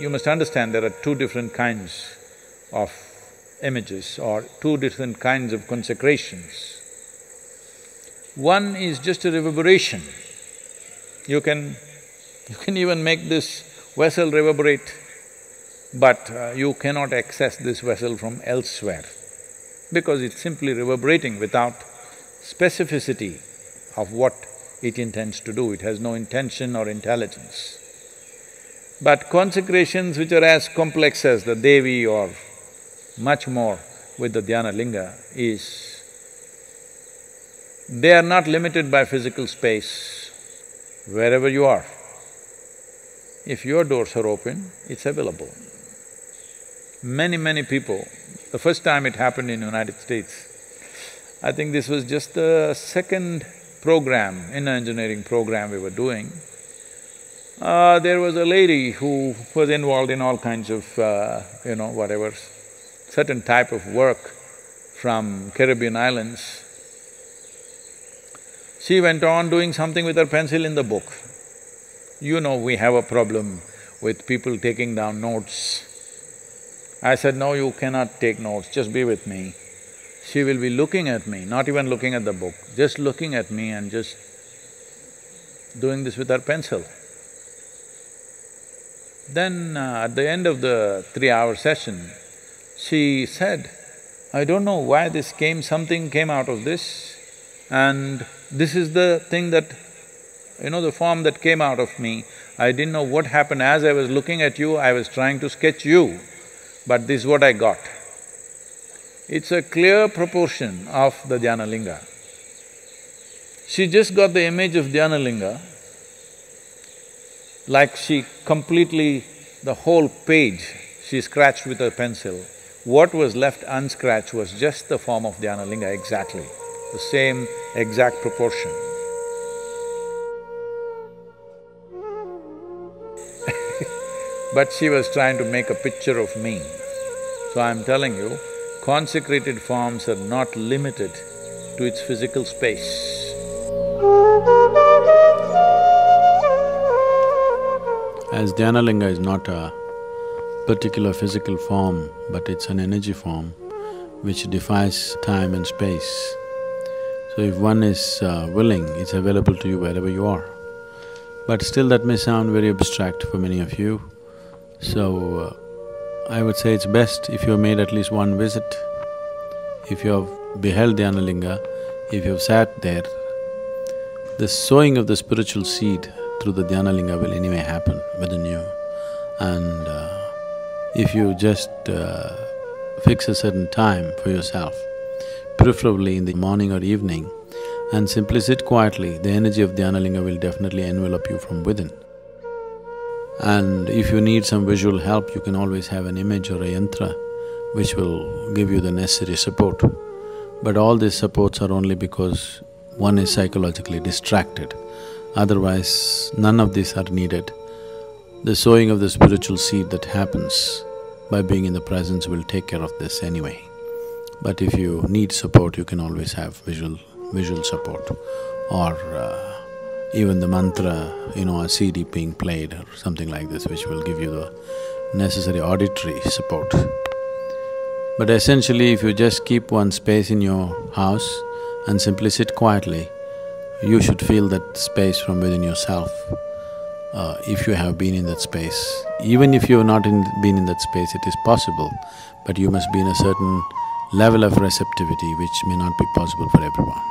you must understand there are two different kinds of images or two different kinds of consecrations. One is just a reverberation. You can even make this vessel reverberate, but you cannot access this vessel from elsewhere because it's simply reverberating without specificity of what it intends to do. It has no intention or intelligence. But consecrations which are as complex as the Devi or much more with the Dhyanalinga is, they are not limited by physical space. Wherever you are, if your doors are open, it's available. Many people, the first time it happened in United States, I think this was just the second program, inner engineering program we were doing. There was a lady who was involved in all kinds of, whatever, certain type of work from Caribbean islands. She went on doing something with her pencil in the book. You know, we have a problem with people taking down notes. I said, no, you cannot take notes, just be with me. She will be looking at me, not even looking at the book, just looking at me and just doing this with her pencil. Then at the end of the 3-hour session, she said, I don't know why something came out of this, and this is the thing that, the form that came out of me. I didn't know what happened. As I was looking at you, I was trying to sketch you, but this is what I got. It's a clear proportion of the Dhyanalinga. She just got the image of Dhyanalinga, like she completely… the whole page she scratched with her pencil. What was left unscratched was just the form of Dhyanalinga exactly, the same exact proportion. But she was trying to make a picture of me. So I'm telling you, consecrated forms are not limited to its physical space. As Dhyanalinga is not a particular physical form, but it's an energy form which defies time and space. So if one is willing, it's available to you wherever you are. But still that may sound very abstract for many of you. So I would say it's best if you've made at least one visit. If you have beheld Dhyanalinga, if you've sat there, the sowing of the spiritual seed through the Dhyanalinga will anyway happen within you. And if you just fix a certain time for yourself, preferably in the morning or evening, and simply sit quietly, the energy of Dhyanalinga will definitely envelop you from within. And if you need some visual help, you can always have an image or a yantra which will give you the necessary support. But all these supports are only because one is psychologically distracted. Otherwise, none of these are needed. The sowing of the spiritual seed that happens by being in the presence will take care of this anyway. But if you need support, you can always have visual support or even the mantra, a CD being played or something like this, which will give you the necessary auditory support. But essentially, if you just keep one space in your house and simply sit quietly, you should feel that space from within yourself, if you have been in that space. Even if you have not been in that space, it is possible, but you must be in a certain level of receptivity which may not be possible for everyone.